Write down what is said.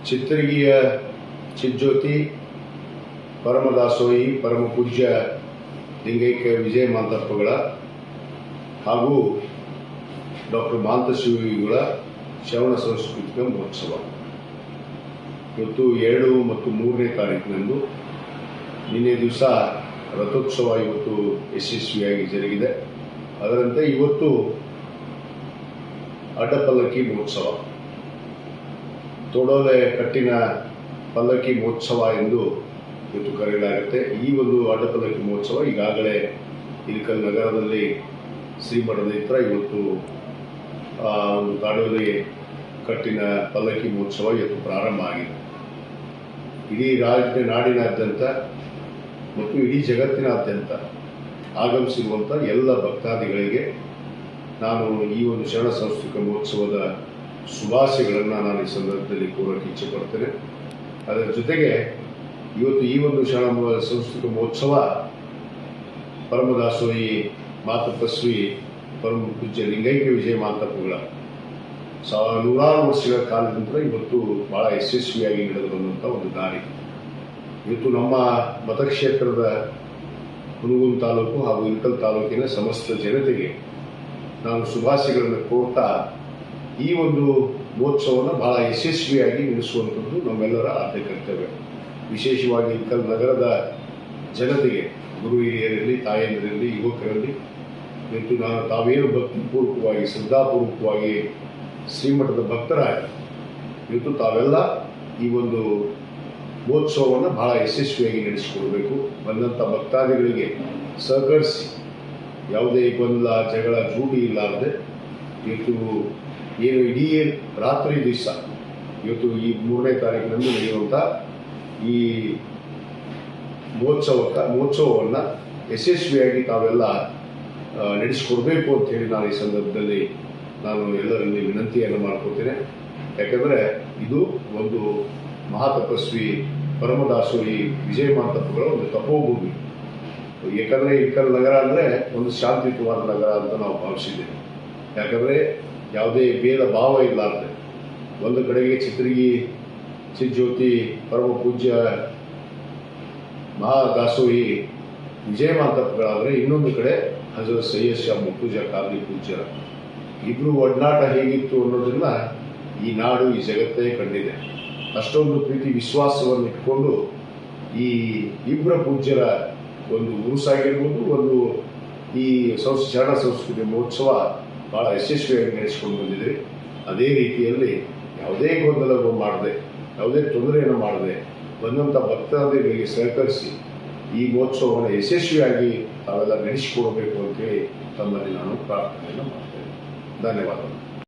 ಚಿತ್ತರಿಗಿಯ ಚಿಜ್ಯೋತಿ ಪರಮದಾಸೋಹಿ ಪರಮ ಪೂಜ್ಯ ಲಿಂಗೈಕ್ಯ ವಿಜಯ ಮಾಂತಪ್ಪಗಳ ಹಾಗೂ ಡಾಕ್ಟರ್ ಮಾಂತಶಿವಗಳ ಶ್ರವಣ ಸಾಂಸ್ಕೃತಿಕ ಮಹೋತ್ಸವ ಇವತ್ತು 2 ಮತ್ತು 3ನೇ ತಾರೀಕಿನಂದು ನಿನ್ನೆ ದಿವಸ ರಥೋತ್ಸವ ಇವತ್ತು ಯಶಸ್ವಿಯಾಗಿ ಜರುಗಿದೆ. ಅದರಂತೆ ಇವತ್ತು ಅಡ್ಡಪಲ್ಲಕ್ಕಿ ಮಹೋತ್ಸವ, ತೋಡೋಲೆ ಕಟ್ಟಿನ ಪಲ್ಲಕ್ಕಿ ಮಹೋತ್ಸವ ಎಂದು ಇವತ್ತು ಕರೆಯಲಾಗುತ್ತೆ. ಈ ಒಂದು ಅಡ್ಡಪಲ್ಲಕ್ಕಿ ಮಹೋತ್ಸವ ಈಗಾಗಲೇ ಇಳಕಲ್ ನಗರದಲ್ಲಿ ಶ್ರೀಮಠದ ಹತ್ರ ಇವತ್ತು ಒಂದು ತಾಡೋಲೆ ಕಟ್ಟಿನ ಪಲ್ಲಕ್ಕಿ ಮಹೋತ್ಸವ ಇವತ್ತು ಪ್ರಾರಂಭ ಆಗಿದೆ. ಇಡೀ ನಾಡಿನಾದ್ಯಂತ ಮತ್ತು ಇಡೀ ಜಗತ್ತಿನಾದ್ಯಂತ ಆಗಮಿಸಿರುವಂಥ ಎಲ್ಲ ಭಕ್ತಾದಿಗಳಿಗೆ ನಾನು ಈ ಒಂದು ಶರಣ ಸಾಂಸ್ಕೃತಿಕ ಮಹೋತ್ಸವದ ಶುಭಾಶಯಗಳನ್ನು ನಾನು ಈ ಸಂದರ್ಭದಲ್ಲಿ ಕೋರಕ್ಕೆ ಇಚ್ಛೆಪಡ್ತೇನೆ. ಅದರ ಜೊತೆಗೆ ಇವತ್ತು ಈ ಒಂದು ಶರಣ ಸಾಂಸ್ಕೃತಿಕ ಮಹೋತ್ಸವ ಪರಮದಾಸೋಹಿ ಮಾತಪಸ್ವಿ ಪರಮ ಪೂಜ್ಯ ಲಿಂಗೈಕ್ಯ ವಿಜಯ ಮಾಂತಪ್ಪಗಳ 100 ವರ್ಷಗಳ ಕಾಲದ ನಂತರ ಇವತ್ತು ಬಹಳ ಯಶಸ್ವಿಯಾಗಿ ನಡೆದು ಬಂದಂಥ ಒಂದು ದಾರಿ. ಇವತ್ತು ನಮ್ಮ ಮತಕ್ಷೇತ್ರದ ಹುನಗುಂದ ತಾಲೂಕು ಹಾಗೂ ಇಳಕಲ್ ತಾಲೂಕಿನ ಸಮಸ್ತ ಜನತೆಗೆ ನಾನು ಶುಭಾಶಯಗಳನ್ನು ಕೋರ್ತಾ ಈ ಒಂದು ಮಹೋತ್ಸವವನ್ನು ಬಹಳ ಯಶಸ್ವಿಯಾಗಿ ನಡೆಸುವಂಥದ್ದು ನಮ್ಮೆಲ್ಲರ ಆದ್ಯ ಕರ್ತವ್ಯ. ವಿಶೇಷವಾಗಿ ಇಳಕಲ್ ನಗರದ ಜನತೆಗೆ, ಗುರು ಹಿರಿಯರಲ್ಲಿ, ತಾಯಂದಿರಲ್ಲಿ, ಯುವಕರಲ್ಲಿ ಇವತ್ತು ತಾವೇನು ಭಕ್ತಿಪೂರ್ವಕವಾಗಿ ಶ್ರದ್ಧಾಪೂರ್ವಕವಾಗಿ ಶ್ರೀಮಠದ ಭಕ್ತರಾಗಿ ಇವತ್ತು ತಾವೆಲ್ಲ ಈ ಒಂದು ಮಹೋತ್ಸವವನ್ನು ಬಹಳ ಯಶಸ್ವಿಯಾಗಿ ನಡೆಸಿಕೊಡಬೇಕು. ಬಂದಂಥ ಭಕ್ತಾದಿಗಳಿಗೆ ಸಹಕರಿಸಿ ಯಾವುದೇ ಗೊಂದಲ, ಜಗಳ, ಜೂಟಿ ಇಲ್ಲಾರದೆ ಇವತ್ತು ಏನು ಇಡೀ ರಾತ್ರಿ ದಿವಸ ಇವತ್ತು ಈ 3ನೇ ತಾರೀಕಿನಂದು ನಡೆಯುವಂಥ ಈ ಮಹೋತ್ಸವವನ್ನು ಯಶಸ್ವಿಯಾಗಿ ತಾವೆಲ್ಲ ನಡೆಸಿಕೊಡ್ಬೇಕು ಅಂತ ಹೇಳಿ ನಾನು ಈ ಸಂದರ್ಭದಲ್ಲಿ ನಾನು ಎಲ್ಲರಲ್ಲಿ ವಿನಂತಿಯನ್ನು ಮಾಡ್ಕೊಳ್ತೇನೆ. ಯಾಕಂದರೆ ಇದು ಒಂದು ಮಹಾತಪಸ್ವಿ ಪರಮದಾಸೋಹಿ ವಿಜಯ ಮಾಂತಪ್ಪಗಳ ಒಂದು ತಪೋಭೂಮಿ. ಯಾಕಂದರೆ ಇಳಕಲ್ ನಗರ ಅಂದರೆ ಒಂದು ಶಾಂತಿಯುತವಾದ ನಗರ ಅಂತ ನಾವು ಭಾವಿಸಿದ್ದೇವೆ. ಯಾಕಂದರೆ ಯಾವುದೇ ಭೇದ ಭಾವ ಇರಲಾರ್ದೆ ಒಂದು ಕಡೆಗೆ ಚಿತ್ರಗಿ ಚಿಜ್ಯೋತಿ ಪರಮ ಪೂಜ್ಯ ಮಹಾದಾಸೋಹಿ ವಿಜಯ ಮಾಂತಪ್ಪಗಳಾದರೆ ಇನ್ನೊಂದು ಕಡೆ ಹಜರತ್ ಸೈಯದ್ ಶಾ ಮುರ್ತುಜಾ ಖಾದ್ರಿ ಪೂಜ್ಯರ ಇಬ್ಬರು ಒಡನಾಟ ಹೇಗಿತ್ತು ಅನ್ನೋದನ್ನ ಈ ನಾಡು, ಈ ಜಗತ್ತೇ ಕಂಡಿದೆ. ಅಷ್ಟೊಂದು ಪ್ರೀತಿ ವಿಶ್ವಾಸವನ್ನು ಇಟ್ಕೊಂಡು ಈ ಇಬ್ಬರ ಪೂಜ್ಯರ ಒಂದು ಉರುಸಾಗಿರ್ಬೋದು, ಒಂದು ಈ ಶರಣ ಸಂಸ್ಕೃತಿ ಮಹೋತ್ಸವ ಭಾಳ ಯಶಸ್ವಿಯಾಗಿ ನಡೆಸಿಕೊಂಡು ಬಂದಿದೆ. ಅದೇ ರೀತಿಯಲ್ಲಿ ಯಾವುದೇ ಗೊಂದಲ ಮಾಡದೆ, ಯಾವುದೇ ತೊಂದರೆಯನ್ನು ಮಾಡದೆ ಬಂದಂಥ ಭಕ್ತಾದಿಗಳಿಗೆ ಸಹಕರಿಸಿ ಈ ಮಹೋತ್ಸವವನ್ನು ಯಶಸ್ವಿಯಾಗಿ ತಾವೆಲ್ಲ ನಡೆಸಿಕೊಡಬೇಕು ಅಂತೇಳಿ ತಮ್ಮಲ್ಲಿ ನಾನು ಪ್ರಾರ್ಥನೆಯನ್ನು ಮಾಡ್ತೇನೆ. ಧನ್ಯವಾದಗಳು.